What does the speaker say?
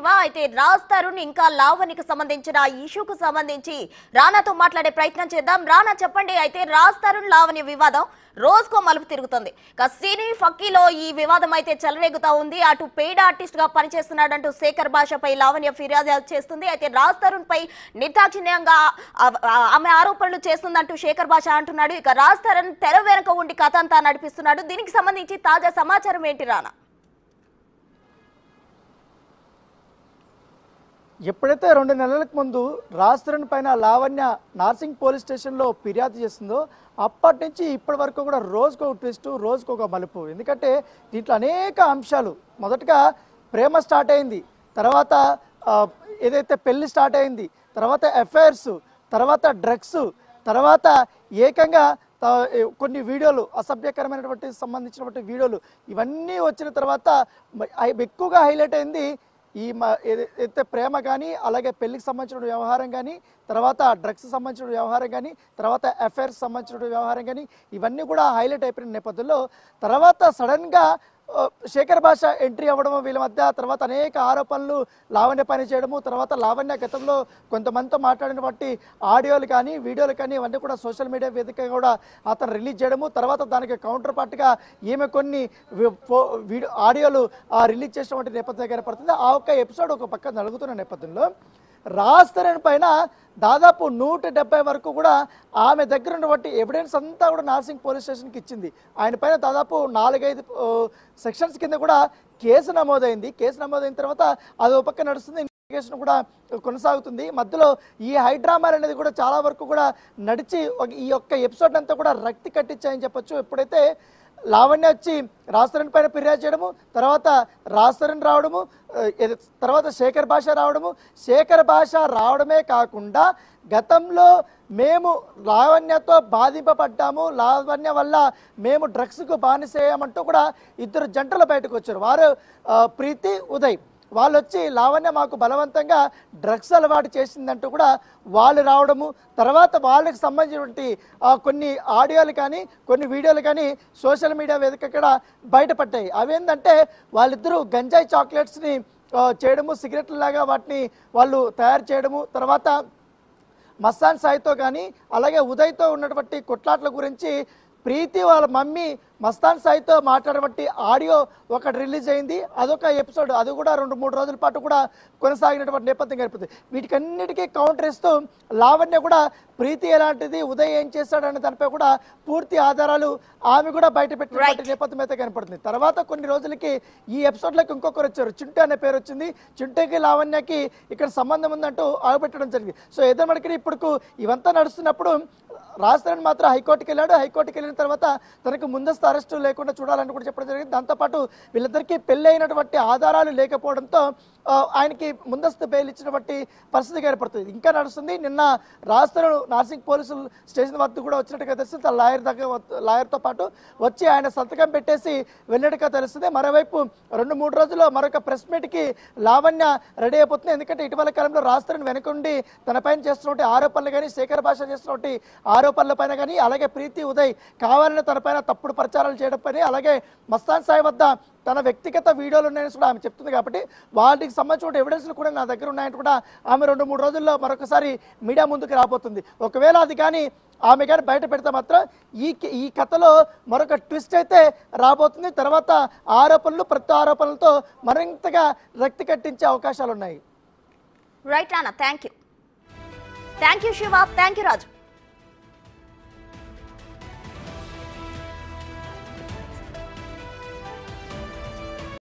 అయితే రాజ్ తరుణ్ ఇంకా లావణ్యకు సంబంధించిన ఇష్యూకు సంబంధించి రానాతో మాట్లాడే ప్రయత్నం చేద్దాం. రానా చెప్పండి, అయితే రాజ్ తరుణ్ లావణ్య వివాదం రోజుకో మలుపు తిరుగుతుంది. సినీ ఫక్కీలో ఈ వివాదం అయితే చెలరేగుతా ఉంది. అటు పెయిడ్ ఆర్టిస్ట్ గా పనిచేస్తున్నాడంటూ శేఖర్ భాషపై లావణ్య ఫిర్యాదు చేస్తుంది. అయితే రాజ్ తరుణ్ పై నిర్దాక్షిణ్యంగా ఆమె ఆరోపణలు చేస్తుందంటూ శేఖర్ భాష అంటున్నాడు. ఇక రాజ్ తరుణ్ తెర వెనుక ఉండి కథ అంతా నడిపిస్తున్నాడు. దీనికి సంబంధించి తాజా సమాచారం ఏంటి రానా? ఎప్పుడైతే 2 నెలలకు ముందు రాజ్ తరుణ్ పైన లావణ్య నార్సింగ్ పోలీస్ స్టేషన్లో ఫిర్యాదు చేస్తుందో అప్పటి నుంచి ఇప్పటి వరకు కూడా రోజుకో ట్విస్ట్, రోజుకొక మలుపు. ఎందుకంటే దీంట్లో అనేక అంశాలు. మొదటగా ప్రేమ స్టార్ట్ అయింది, తర్వాత ఏదైతే పెళ్లి స్టార్ట్ అయింది, తర్వాత అఫైర్స్, తర్వాత డ్రగ్స్, తర్వాత ఏకంగా కొన్ని వీడియోలు, అసభ్యకరమైనటువంటి సంబంధించినటువంటి వీడియోలు, ఇవన్నీ వచ్చిన తర్వాత ఎక్కువగా హైలైట్ అయింది ఈ ఏదైతే ప్రేమ కానీ, అలాగే పెళ్లికి సంబంధించిన వ్యవహారం కానీ, తర్వాత డ్రగ్స్ సంబంధించిన వ్యవహారం కానీ, తర్వాత అఫైర్స్ సంబంధించిన వ్యవహారం కానీ, ఇవన్నీ కూడా హైలైట్ అయిపోయిన నేపథ్యంలో తర్వాత సడన్గా శేఖర్ భాష ఎంట్రీ అవ్వడము వీళ్ళ మధ్య, తర్వాత అనేక ఆరోపణలు లావణ్య పని చేయడము, తర్వాత లావణ్య గతంలో కొంతమందితో మాట్లాడినటువంటి ఆడియోలు కానీ, వీడియోలు కానీ ఇవన్నీ కూడా సోషల్ మీడియా వేదికగా కూడా అతను రిలీజ్ చేయడము, తర్వాత దానికి కౌంటర్ పార్ట్గా ఈమె కొన్ని ఆడియోలు రిలీజ్ చేసినటువంటి నేపథ్యం కనపడుతుంది. ఆ ఒక్క ఎపిసోడ్ ఒక పక్క నలుగుతున్న నేపథ్యంలో రాజ్ తరుణ్ పైన దాదాపు 170 వరకు కూడా ఆమె దగ్గర ఉన్నటువంటి ఎవిడెన్స్ అంతా కూడా నార్సింగ్ పోలీస్ స్టేషన్కి ఇచ్చింది. ఆయన పైన దాదాపు 4-5 సెక్షన్స్ కింద కూడా కేసు నమోదైంది. కేసు నమోదైన తర్వాత అది ఒక పక్క నడుస్తుంది, ఇన్వెస్టిగేషన్ కూడా కొనసాగుతుంది. మధ్యలో ఈ హైడ్రామాలు అనేది కూడా చాలా వరకు కూడా నడిచి ఈ యొక్క ఎపిసోడ్ అంతా కూడా రక్తి కట్టించాయని చెప్పొచ్చు. ఎప్పుడైతే లావణ్య వచ్చి రాజ్ తరుణ్ పైన ఫిర్యాదు చేయడము, తర్వాత రాజ్ తరుణ్ రావడము, తర్వాత శేఖర్ భాష రావడము, శేఖర్ భాష రావడమే కాకుండా గతంలో మేము లావణ్యతో బాధింపబడ్డాము, లావణ్య వల్ల మేము డ్రగ్స్కు బానిసేయమంటూ కూడా 2 జంటలు బయటకు వచ్చారు. వారు ప్రీతి, ఉదయ్. వాళ్ళు వచ్చి లావణ్య మాకు బలవంతంగా డ్రగ్స్ అలవాటు చేసిందంటూ కూడా వాళ్ళు రావడము, తర్వాత వాళ్ళకి సంబంధించినటువంటి కొన్ని ఆడియోలు కానీ, కొన్ని వీడియోలు కానీ సోషల్ మీడియా వేదిక కూడా బయటపడ్డాయి. అవేంటంటే వాళ్ళిద్దరూ గంజాయి చాక్లెట్స్ని చేయడము, సిగరెట్ల లాగా వాటిని వాళ్ళు తయారు చేయడము, తర్వాత మస్తాన్ సాయితో కానీ అలాగే ఉదయ్తో ఉన్నటువంటి కొట్లాట్ల గురించి ప్రీతి వాళ్ళ మమ్మీ మస్తాన్ సాయితో మాట్లాడబట్టి ఆడియో ఒకటి రిలీజ్ అయింది. అదొక ఎపిసోడ్, అది కూడా 2-3 రోజుల పాటు కూడా కొనసాగినటువంటి నేపథ్యం గడిపోతుంది. వీటికన్నిటికీ కౌంటర్ ఇస్తూ లావణ్య కూడా ప్రీతి ఎలాంటిది, ఉదయ్ ఏం చేస్తాడనే దానిపై కూడా పూర్తి ఆధారాలు ఆమె కూడా బయట పెట్టినటువంటి నేపథ్యం అయితే కనపడుతుంది. తర్వాత కొన్ని రోజులకి ఈ ఎపిసోడ్లకు ఇంకొకరు వచ్చారు, చింటూ అనే పేరు వచ్చింది. చింటూకి లావణ్యకి ఇక్కడ సంబంధం ఉందంటూ ఆగబెట్టడం జరిగింది. సో ఏదో మనకి ఇప్పుడు ఇవంతా నడుస్తున్నప్పుడు రాజ్ తరుణ్ మాత్రం హైకోర్టుకి వెళ్ళాడు. హైకోర్టుకి వెళ్ళిన తర్వాత తనకు ముందస్తు అరెస్టు లేకుండా చూడాలని కూడా చెప్పడం జరిగింది. దాంతోపాటు వీళ్ళిద్దరికీ పెళ్లి అయినటువంటి ఆధారాలు లేకపోవడంతో ఆయనకి ముందస్తు బెయిల్ ఇచ్చినటువంటి పరిస్థితి ఏర్పడుతుంది. ఇంకా నడుస్తుంది. నిన్న రాజ్ తరుణ్ నార్సింగ్ పోలీసులు స్టేషన్ వద్ద కూడా వచ్చినట్టుగా తెలుస్తుంది. తన లాయర్తో పాటు వచ్చి ఆయన సంతకం పెట్టేసి వెళ్ళినట్టుగా తెలుస్తుంది. మరోవైపు 2-3 రోజుల్లో మరొక ప్రెస్ మీట్కి లావణ్య రెడీ అయిపోతుంది. ఎందుకంటే ఇటీవల కాలంలో రాజ్ తరుణ్ వెనుకుండి తన పైన చేస్తున్నటువంటి ఆరోపణలు కానీ, శేఖర్ భాష చేస్తున్నటువంటి ఆరోపణల పైన కానీ, అలాగే ప్రీతి, ఉదయ్ కావాలని తన పైన తప్పుడు ప్రచారాలు చేయడం పైన, అలాగే మస్తాన్ సాయి వద్ద తన వ్యక్తిగత వీడియోలు ఉన్నాయని కూడా ఆమె చెప్తుంది. కాబట్టి వాటికి సంబంధించిన ఎవిడెన్స్లు కూడా నా దగ్గర ఉన్నాయంటే కూడా ఆమె 2-3 రోజుల్లో మరొకసారి మీడియా ముందుకు రాబోతుంది. ఒకవేళ అది కానీ ఆమె కానీ బయట పెడితే మాత్రం ఈ కథలో మరొక ట్విస్ట్ అయితే రాబోతుంది. తర్వాత ఆరోపణలు ప్రత్యారోపణలతో మరింతగా రక్తి కట్టించే అవకాశాలు ఉన్నాయి. రైట్ అన్న, thank you Shiva, thank you Raju.